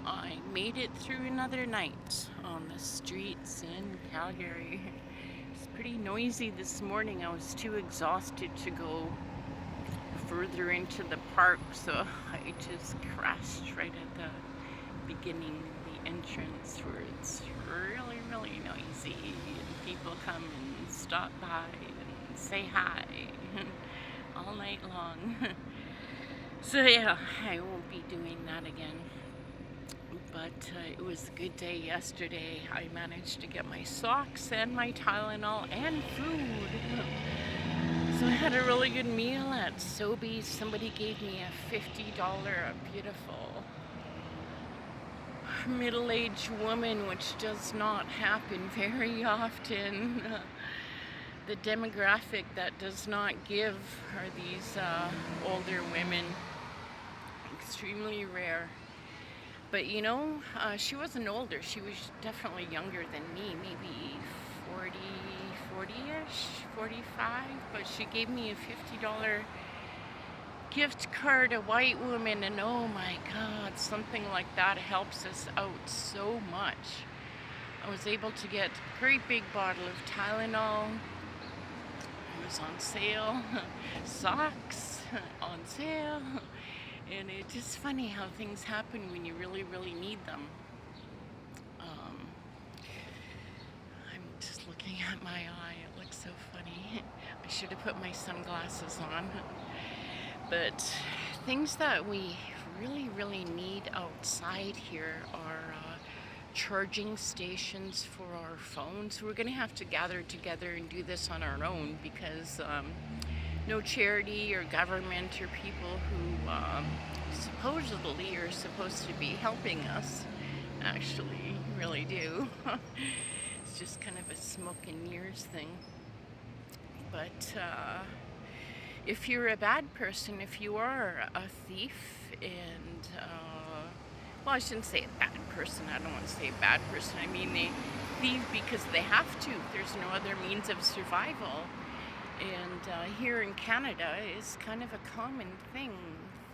I made it through another night on the streets in Calgary. It's pretty noisy this morning. I was too exhausted to go further into the park, so I just crashed right at the beginning, the entrance, where it's really, really noisy, and people come and stop by and say hi all night long. So yeah, I won't be doing that again. But it was a good day yesterday. I managed to get my socks and my Tylenol and food. So I had a really good meal at Sobeys. Somebody gave me a $50, a beautiful middle-aged woman, which does not happen very often. The demographic that does not give are these older women. Extremely rare. But you know, she wasn't older. She was definitely younger than me, maybe 40, 40-ish, 45. But she gave me a $50 gift card, a white woman, and oh my God, something like that helps us out so much. I was able to get a great big bottle of Tylenol. It was on sale. Socks on sale. And it's just funny how things happen when you really, really need them. I'm just looking at my eye. It looks so funny. I should have put my sunglasses on. But things that we really, really need outside here are charging stations for our phones. We're going to have to gather together and do this on our own because no charity or government or people who supposedly are supposed to be helping us actually really do. It's just kind of a smoke and mirrors thing. But if you're a bad person, if you are a thief, and well, I shouldn't say a bad person. I don't want to say a bad person. I mean, they thieve because they have to. There's no other means of survival. And here in Canada, it's kind of a common thing.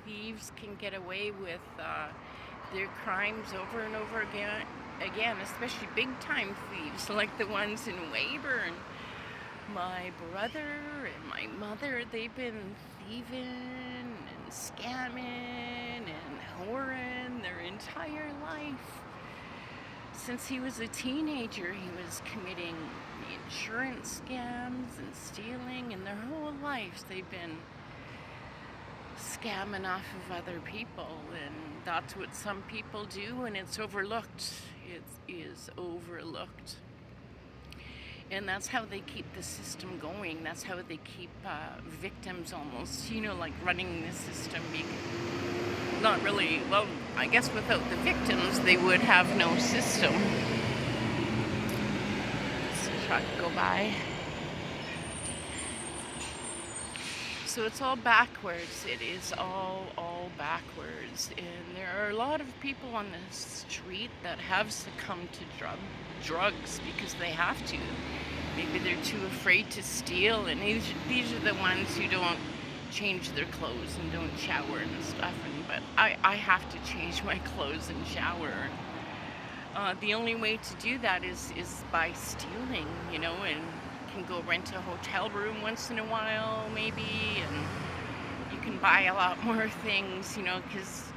Thieves can get away with their crimes over and over again, especially big-time thieves like the ones in Weyburn. My brother and my mother, they've been thieving and scamming and whoring their entire life. Since he was a teenager, he was committing insurance scams and stealing, and their whole lives they've been scamming off of other people, and that's what some people do, and it's overlooked. It is overlooked. And that's how they keep the system going. That's how they keep victims almost, like running the system. Not really, well, I guess without the victims, they would have no system. Let's try to go by. So it's all backwards. It is all backwards. And there are a lot of people on the street that have succumbed to drugs because they have to. Maybe they're too afraid to steal, and these are the ones who don't change their clothes and don't shower and stuff. But I have to change my clothes and shower. The only way to do that is by stealing, and can go rent a hotel room once in a while, maybe, and you can buy a lot more things, because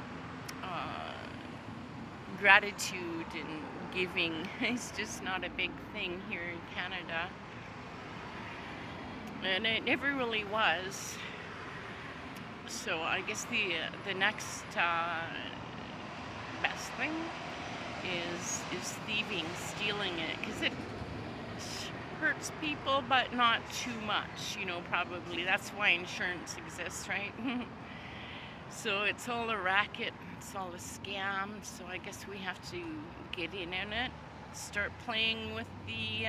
gratitude and giving is just not a big thing here in Canada, and it never really was. So I guess the next best thing is thieving, stealing it, because it hurts people, but not too much, probably. That's why insurance exists, right? So it's all a racket, it's all a scam, so I guess we have to get in it, start playing with the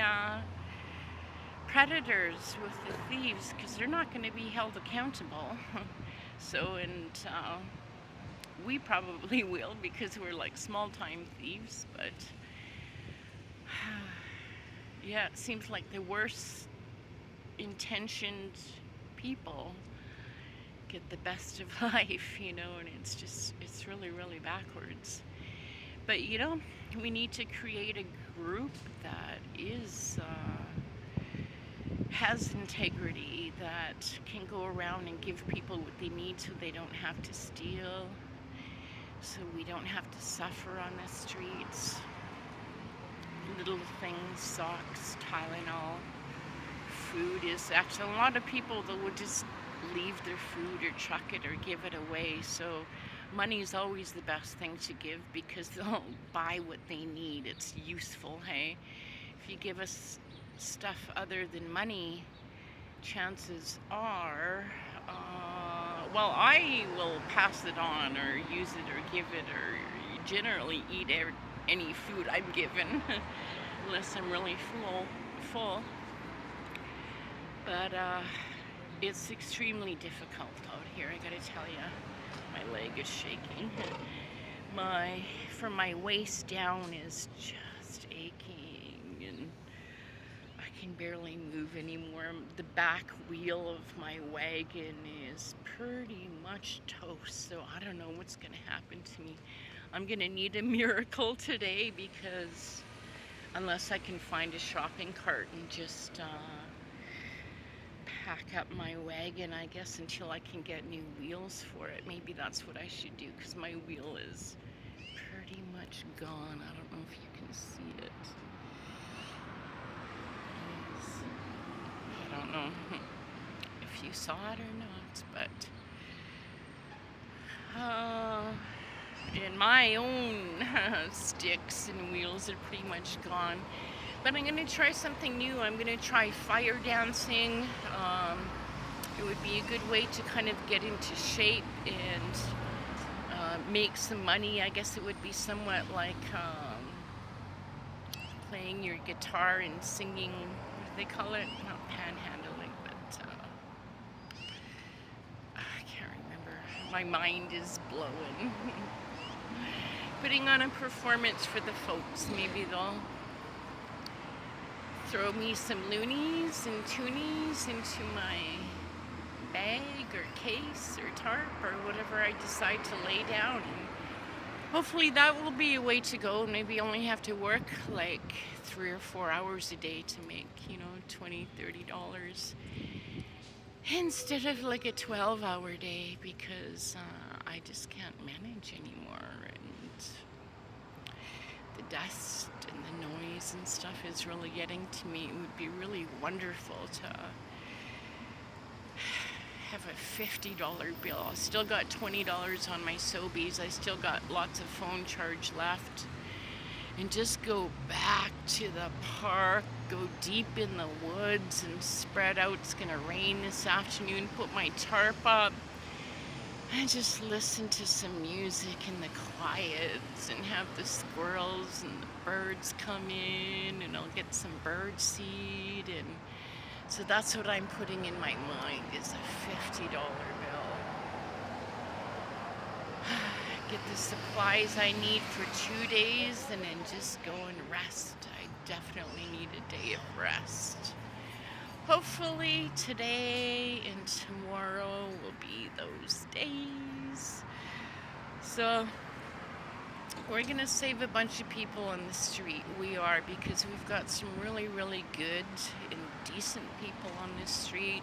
predators, with the thieves, because they're not going to be held accountable. So, and we probably will, because we're like small-time thieves, but yeah, it seems like the worst intentioned people get the best of life, and it's really, really backwards. But we need to create a group that has integrity, that can go around and give people what they need so they don't have to steal, so we don't have to suffer on the streets. Little things, socks, Tylenol, food is actually a lot of people that would just leave their food or chuck it or give it away. So money is always the best thing to give because they'll buy what they need. It's useful, hey? If you give us stuff other than money, chances are, well, I will pass it on or use it or give it or generally eat any food I'm given unless I'm really full. But it's extremely difficult out here, I gotta tell you. My leg is shaking. From my waist down is just aching and I can barely move anymore. The back wheel of my wagon is pretty much toast, so I don't know what's gonna happen to me. I'm gonna need a miracle today because unless I can find a shopping cart and just pack up my wagon, I guess, until I can get new wheels for it. Maybe that's what I should do because my wheel is pretty much gone. I don't know if you can see it. I don't know if you saw it or not, but and my own sticks and wheels are pretty much gone. But I'm going to try something new. I'm going to try fire dancing. It would be a good way to kind of get into shape and make some money. I guess it would be somewhat like playing your guitar and singing, what do they call it? Not panhandling, but I can't remember. My mind is blowing. Putting on a performance for the folks. Maybe they'll throw me some loonies and toonies into my bag or case or tarp or whatever I decide to lay down. And hopefully that will be a way to go. Maybe only have to work like 3 or 4 hours a day to make, $20, $30 instead of like a 12-hour day because I just can't manage anymore. And the dust and the noise and stuff is really getting to me. It would be really wonderful to have a $50 bill. I still got $20 on my Sobeys. I still got lots of phone charge left. And just go back to the park, go deep in the woods and spread out. It's gonna rain this afternoon. Put my tarp up and just listen to some music in the quiets and have the squirrels and the birds come in and I'll get some bird seed. And so that's what I'm putting in my mind is a $50 bill. Get the supplies I need for 2 days and then just go and rest. I definitely need a day of rest. Hopefully today and tomorrow will be those days. So we're gonna save a bunch of people on the street. We are, because we've got some really, really good and decent people on this street.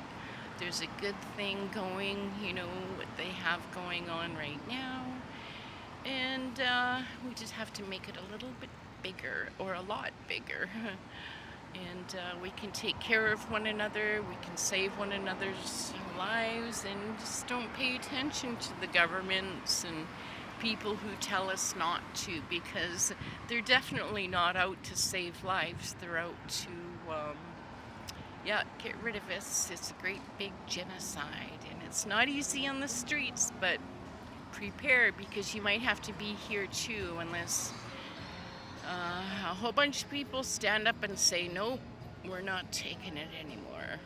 There's a good thing going, what they have going on right now. And we just have to make it a little bit bigger, or a lot bigger. And we can take care of one another, we can save one another's lives, and just don't pay attention to the governments and people who tell us not to, because they're definitely not out to save lives. They're out to, get rid of us. It's a great big genocide, and it's not easy on the streets, but prepare, because you might have to be here too, unless a whole bunch of people stand up and say, nope, we're not taking it anymore.